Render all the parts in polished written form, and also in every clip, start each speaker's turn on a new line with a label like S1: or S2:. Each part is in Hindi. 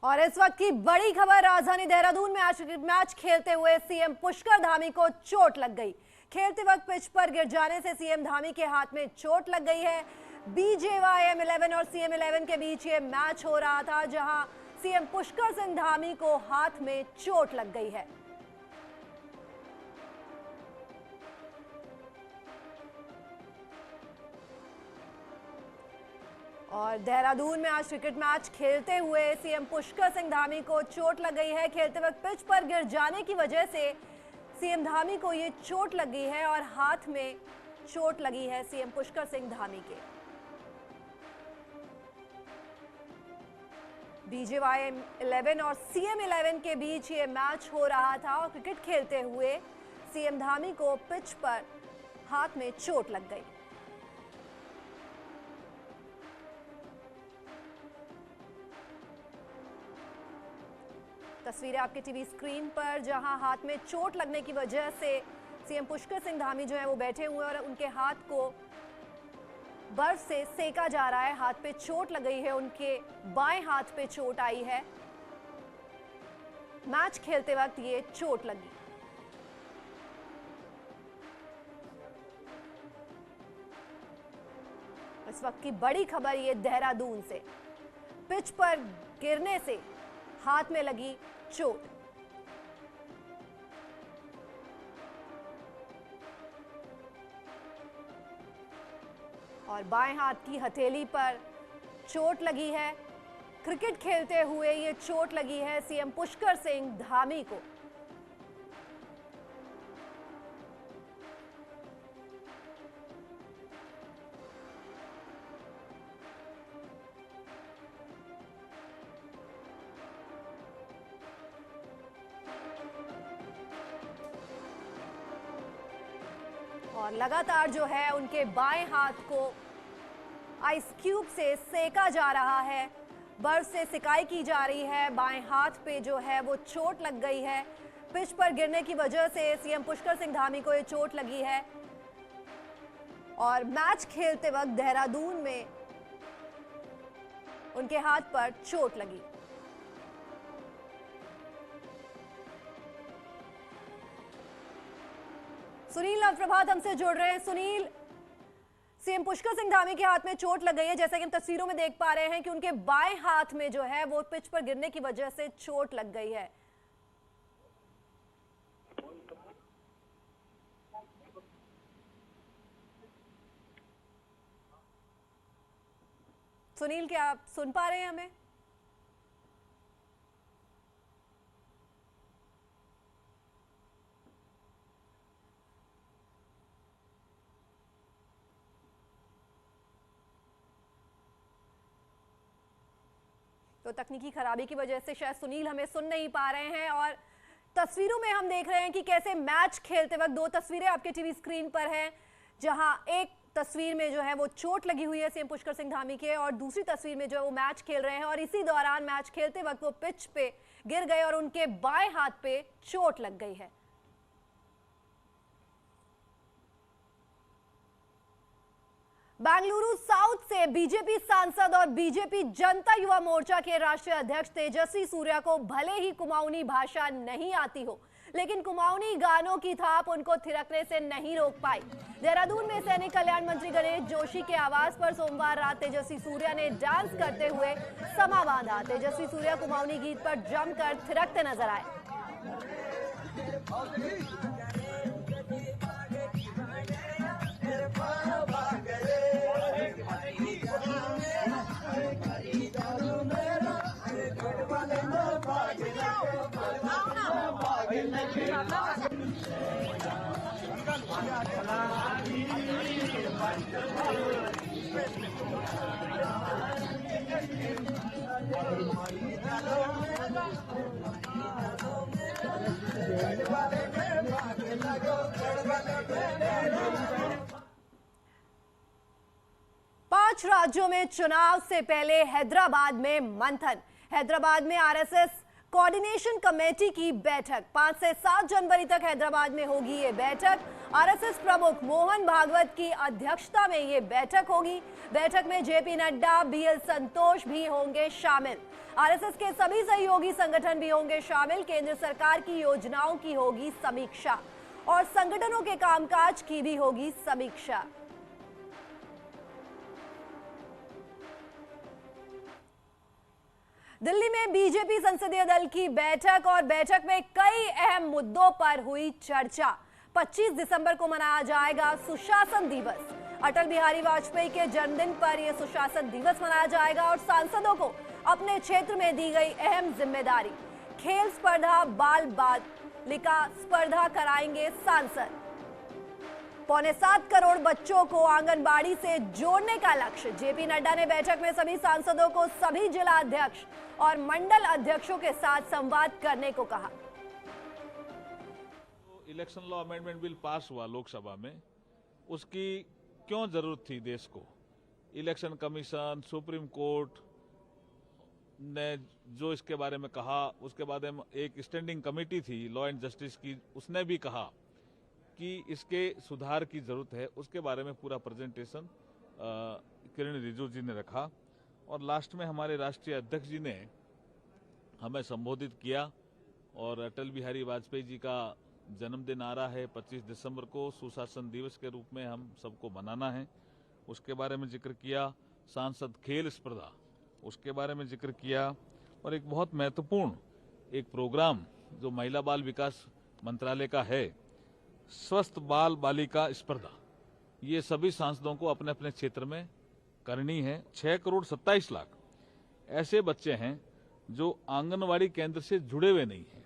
S1: और इस वक्त की बड़ी खबर, राजधानी देहरादून में आज क्रिकेट मैच खेलते हुए सीएम पुष्कर धामी को चोट लग गई। खेलते वक्त पिच पर गिर जाने से सीएम धामी के हाथ में चोट लग गई है। बीजेवाईएम 11 और सीएम 11 के बीच ये मैच हो रहा था, जहां सीएम पुष्कर सिंह धामी को हाथ में चोट लग गई है। और देहरादून में आज क्रिकेट मैच खेलते हुए सीएम पुष्कर सिंह धामी को चोट लग गई है। खेलते वक्त पिच पर गिर जाने की वजह से सीएम धामी को ये चोट लग गई है और हाथ में चोट लगी है सीएम पुष्कर सिंह धामी के। बीजेवाईएम 11 और सीएम 11 के बीच ये मैच हो रहा था और क्रिकेट खेलते हुए सीएम धामी को पिच पर हाथ में चोट लग गई। तस्वीरें आपके टीवी स्क्रीन पर, जहां हाथ में चोट लगने की वजह से सीएम पुष्कर सिंह धामी जो है वो बैठे हुए हैं और उनके हाथ को बर्फ से सेका जा रहा है। हाथ पे चोट लग गई है, उनके बाएं हाथ पे चोट आई है। मैच खेलते वक्त ये चोट लगी। इस वक्त की बड़ी खबर ये देहरादून से, पिच पर गिरने से हाथ में लगी चोट। और बाएं हाथ की हथेली पर चोट लगी है। क्रिकेट खेलते हुए ये चोट लगी है सीएम पुष्कर सिंह धामी को। और लगातार जो है उनके बाएं हाथ को आइस क्यूब से सेका जा रहा है, बर्फ से सिकाई की जा रही है। बाएं हाथ पे जो है वो चोट लग गई है। पिच पर गिरने की वजह से सीएम पुष्कर सिंह धामी को ये चोट लगी है। और मैच खेलते वक्त देहरादून में उनके हाथ पर चोट लगी। सुनील नवप्रभात हमसे जुड़ रहे हैं। सुनील, सीएम पुष्कर सिंह धामी के हाथ में चोट लग गई है, जैसा कि हम तस्वीरों में देख पा रहे हैं कि उनके बाएं हाथ में जो है वो पिच पर गिरने की वजह से चोट लग गई है। सुनील, क्या आप सुन पा रहे हैं हमें? तो तकनीकी खराबी की वजह से शायद सुनील हमें सुन नहीं पा रहे हैं। और तस्वीरों में हम देख रहे हैं कि कैसे मैच खेलते वक्त, दो तस्वीरें आपके टीवी स्क्रीन पर हैं, जहां एक तस्वीर में जो है वो चोट लगी हुई है सीएम पुष्कर सिंह धामी के, और दूसरी तस्वीर में जो है वो मैच खेल रहे हैं। और इसी दौरान मैच खेलते वक्त वो पिच पे गिर गए और उनके बाएं हाथ पे चोट लग गई है। बेंगलुरु साउथ से बीजेपी सांसद और बीजेपी जनता युवा मोर्चा के राष्ट्रीय अध्यक्ष तेजस्वी सूर्या को भले ही कुमाऊनी भाषा नहीं आती हो, लेकिन कुमाऊनी गानों की थाप उनको थिरकने से नहीं रोक पाई। देहरादून में सैनिक कल्याण मंत्री गणेश जोशी के आवास पर सोमवार रात तेजस्वी सूर्या ने डांस करते हुए समा बांधा। तेजस्वी सूर्या कुमाऊनी गीत पर जमकर थिरकते नजर आए। पांच राज्यों में चुनाव से पहले हैदराबाद में मंथन। हैदराबाद में आरएसएस कोऑर्डिनेशन कमेटी की बैठक 5 से 7 जनवरी तक हैदराबाद में होगी ये बैठक। आरएसएस प्रमुख मोहन भागवत की अध्यक्षता में ये बैठक होगी। बैठक में जेपी नड्डा, बीएल संतोष भी होंगे शामिल। आरएसएस के सभी सहयोगी संगठन भी होंगे शामिल। केंद्र सरकार की योजनाओं की होगी समीक्षा और संगठनों के कामकाज की भी होगी समीक्षा। दिल्ली में बीजेपी संसदीय दल की बैठक और बैठक में कई अहम मुद्दों पर हुई चर्चा। 25 दिसंबर को मनाया जाएगा सुशासन दिवस। अटल बिहारी वाजपेयी के जन्मदिन पर यह सुशासन दिवस मनाया जाएगा और सांसदों को अपने क्षेत्र में दी गई अहम जिम्मेदारी। खेल स्पर्धा, बाल बालिका स्पर्धा कराएंगे सांसद। 6.25 करोड़ बच्चों को आंगनबाड़ी से जोड़ने का लक्ष्य। जेपी नड्डा ने बैठक में सभी सांसदों को सभी जिला अध्यक्ष और मंडल अध्यक्षों के साथ संवाद करने को कहा।
S2: Election law amendment bill pass हुआ लोकसभा में, उसकी क्यों जरूरत थी देश को? इलेक्शन कमीशन, सुप्रीम कोर्ट ने जो इसके बारे में कहा, उसके बाद में एक स्टैंडिंग कमेटी थी लॉ एंड जस्टिस की, उसने भी कहा कि इसके सुधार की जरूरत है। उसके बारे में पूरा प्रेजेंटेशन किरण रिजिजू जी ने रखा और लास्ट में हमारे राष्ट्रीय अध्यक्ष जी ने हमें संबोधित किया। और अटल बिहारी वाजपेयी जी का जन्मदिन आ रहा है 25 दिसंबर को, सुशासन दिवस के रूप में हम सबको मनाना है, उसके बारे में जिक्र किया। सांसद खेल स्पर्धा, उसके बारे में जिक्र किया। और एक बहुत महत्वपूर्ण एक प्रोग्राम जो महिला बाल विकास मंत्रालय का है, स्वस्थ बाल बालिका स्पर्धा, ये सभी सांसदों को अपने अपने क्षेत्र में करनी है। 6 करोड़ 27 लाख ऐसे बच्चे हैं जो आंगनवाड़ी केंद्र से जुड़े हुए नहीं हैं,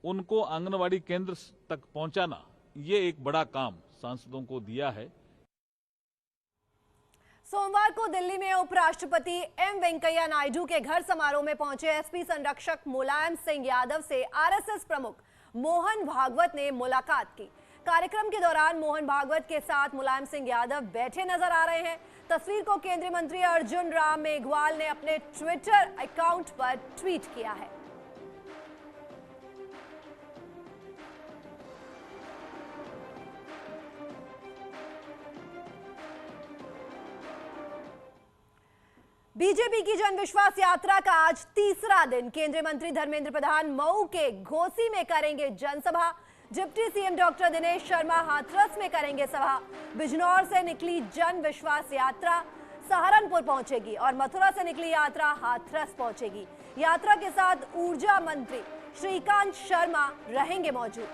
S2: उनको आंगनवाड़ी केंद्र तक पहुंचाना, ये एक बड़ा काम सांसदों को दिया है।
S1: सोमवार को दिल्ली में उपराष्ट्रपति एम वेंकैया नायडू के घर समारोह में पहुंचे एसपी संरक्षक मुलायम सिंह यादव से आरएसएस प्रमुख मोहन भागवत ने मुलाकात की। कार्यक्रम के दौरान मोहन भागवत के साथ मुलायम सिंह यादव बैठे नजर आ रहे हैं। तस्वीर को केंद्रीय मंत्री अर्जुन राम मेघवाल ने अपने ट्विटर अकाउंट पर ट्वीट किया है। बीजेपी की जन विश्वास यात्रा का आज तीसरा दिन। केंद्रीय मंत्री धर्मेंद्र प्रधान मऊ के घोसी में करेंगे जनसभा। Deputy CM doctor Dinesh Sharma Hathras में करेंगे सभा। बिजनौर से निकली जन विश्वास यात्रा सहारनपुर पहुंचेगी और मथुरा से निकली यात्रा हाथरस पहुंचेगी। यात्रा के साथ ऊर्जा मंत्री श्रीकांत शर्मा रहेंगे मौजूद।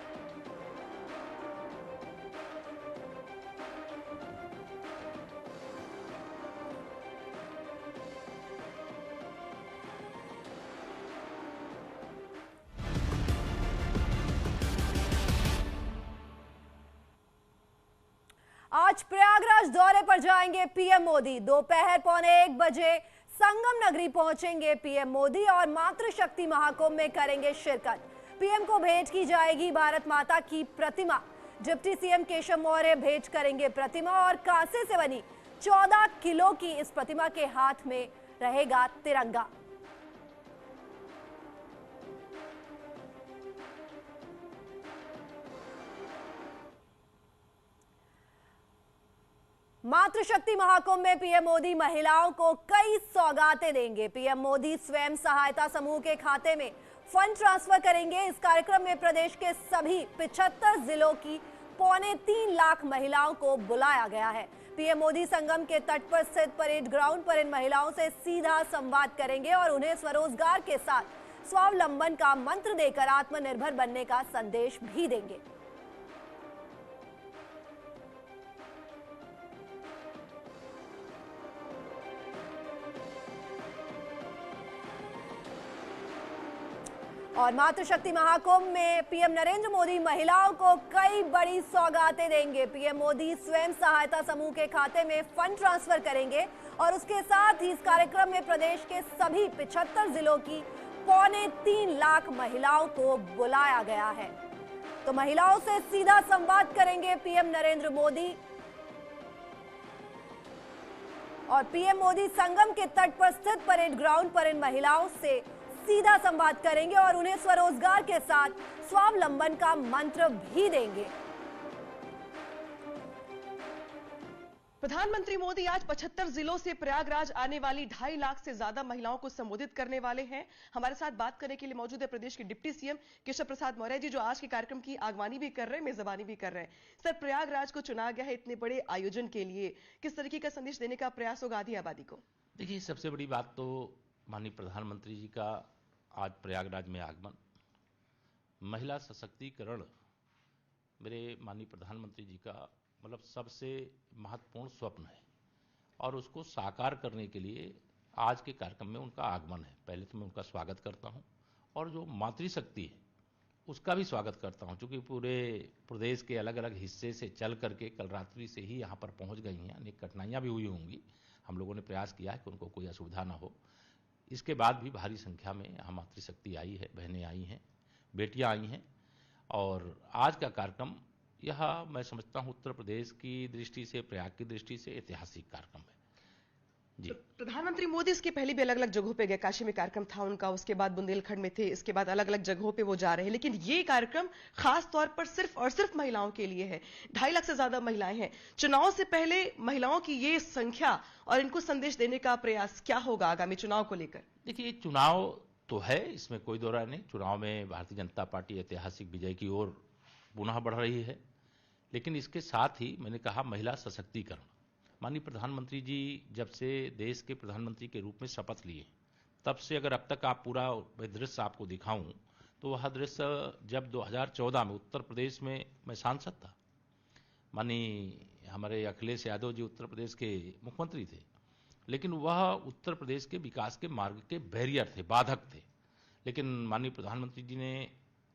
S1: आज प्रयागराज दौरे पर जाएंगे पीएम मोदी। दोपहर 1:15 बजे संगम नगरी पहुंचेंगे पीएम मोदी और मातृशक्ति महाकुंभ में करेंगे शिरकत। पीएम को भेंट की जाएगी भारत माता की प्रतिमा। डिप्टी सीएम केशव मौर्य भेंट करेंगे प्रतिमा और कांसे से बनी 14 किलो की इस प्रतिमा के हाथ में रहेगा तिरंगा। मातृशक्ति महाकुंभ में पीएम मोदी महिलाओं को कई सौगातें देंगे। पीएम मोदी स्वयं सहायता समूह के खाते में फंड ट्रांसफर करेंगे। इस कार्यक्रम में प्रदेश के सभी 75 जिलों की 3.25 लाख महिलाओं को बुलाया गया है। पीएम मोदी संगम के तट पर स्थित परेड ग्राउंड पर इन महिलाओं से सीधा संवाद करेंगे और उन्हें स्वरोजगार के साथ स्वावलंबन का मंत्र देकर आत्मनिर्भर बनने का संदेश भी देंगे। और मातृशक्ति महाकुंभ में पीएम नरेंद्र मोदी महिलाओं को कई बड़ी सौगातें देंगे। पीएम मोदी स्वयं सहायता समूह के खाते में फंड ट्रांसफर करेंगे और उसके साथ ही इस कार्यक्रम में प्रदेश के सभी 75 जिलों की 3.25 लाख महिलाओं को बुलाया गया है। तो महिलाओं से सीधा संवाद करेंगे पीएम नरेंद्र मोदी और पीएम मोदी संगम के तट पर स्थित परेड ग्राउंड पर इन महिलाओं से सीधा संवाद करेंगे और उन्हें स्वरोजगार के साथ स्वावलंबन का मंत्र भी देंगे।
S3: प्रधानमंत्री मोदी आज 75 जिलों से प्रयागराज आने वाली 2.5 लाख से ज्यादा महिलाओं को संबोधित करने वाले हैं। हमारे साथ बात करने के लिए मौजूद है प्रदेश के डिप्टी सीएम केशव प्रसाद मौर्य जी, जो आज के कार्यक्रम की आगवानी भी कर रहे हैं, मेजबानी भी कर रहे हैं। सर, प्रयागराज को चुना गया है इतने बड़े आयोजन के लिए, किस तरीके का संदेश देने का प्रयास होगा आधी आबादी को?
S4: देखिए, सबसे बड़ी बात तो माननीय प्रधानमंत्री जी का आज प्रयागराज में आगमन, महिला सशक्तिकरण मेरे माननीय प्रधानमंत्री जी का मतलब सबसे महत्वपूर्ण स्वप्न है और उसको साकार करने के लिए आज के कार्यक्रम में उनका आगमन है। पहले तो मैं उनका स्वागत करता हूं और जो मातृशक्ति है उसका भी स्वागत करता हूं, क्योंकि पूरे प्रदेश के अलग अलग हिस्से से चल करके कल रात्रि से ही यहां पर पहुंच गई हैं। अनेक कठिनाइयां भी हुई होंगी, हम लोगों ने प्रयास किया है कि उनको कोई असुविधा ना हो। इसके बाद भी भारी संख्या में यहाँ मातृशक्ति आई है, बहनें आई हैं, बेटियां आई हैं और आज का कार्यक्रम यह मैं समझता हूं उत्तर प्रदेश की दृष्टि से, प्रयाग की दृष्टि से ऐतिहासिक कार्यक्रम है जी।
S3: प्रधानमंत्री मोदी इसके पहले भी अलग अलग जगहों पे गए, काशी में कार्यक्रम था उनका, उसके बाद बुंदेलखंड में थे, इसके बाद अलग अलग जगहों पे वो जा रहे हैं, लेकिन ये कार्यक्रम खास तौर पर सिर्फ और सिर्फ महिलाओं के लिए है। 2.5 लाख से ज्यादा महिलाएं हैं। चुनाव से पहले महिलाओं की ये संख्या और इनको संदेश देने का प्रयास क्या होगा आगामी चुनाव को लेकर?
S4: देखिए, चुनाव तो है, इसमें कोई दो राय नहीं। चुनाव में भारतीय जनता पार्टी ऐतिहासिक विजय की ओर पुनः बढ़ रही है, लेकिन इसके साथ ही मैंने कहा महिला सशक्तिकरण। माननीय प्रधानमंत्री जी जब से देश के प्रधानमंत्री के रूप में शपथ लिए, तब से अगर अब तक आप पूरा दृश्य आपको दिखाऊं तो वह दृश्य जब 2014 में उत्तर प्रदेश में मैं सांसद था, माननीय हमारे अखिलेश यादव जी उत्तर प्रदेश के मुख्यमंत्री थे, लेकिन वह उत्तर प्रदेश के विकास के मार्ग के बैरियर थे, बाधक थे। लेकिन माननीय प्रधानमंत्री जी ने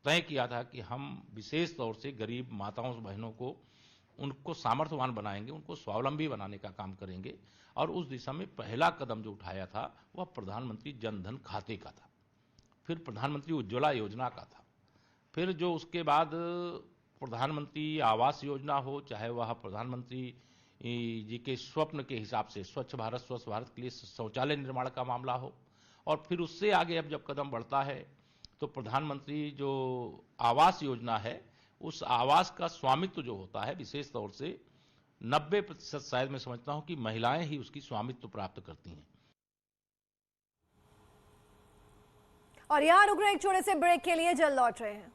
S4: तय किया था कि हम विशेष तौर से गरीब माताओं बहनों को उनको सामर्थ्यवान बनाएंगे, उनको स्वावलंबी बनाने का काम करेंगे और उस दिशा में पहला कदम जो उठाया था वह प्रधानमंत्री जन धन खाते का था, फिर प्रधानमंत्री उज्ज्वला योजना का था, फिर जो उसके बाद प्रधानमंत्री आवास योजना हो, चाहे वह प्रधानमंत्री जी के स्वप्न के हिसाब से स्वच्छ भारत के लिए शौचालय निर्माण का मामला हो, और फिर उससे आगे अब जब कदम बढ़ता है तो प्रधानमंत्री जो आवास योजना है, उस आवास का स्वामित्व जो होता है विशेष तौर से 90% शायद मैं समझता हूं कि महिलाएं ही उसकी स्वामित्व प्राप्त करती हैं।
S1: और यहां रुक रहे एक छोटे से ब्रेक के लिए, जल्द लौट रहे हैं।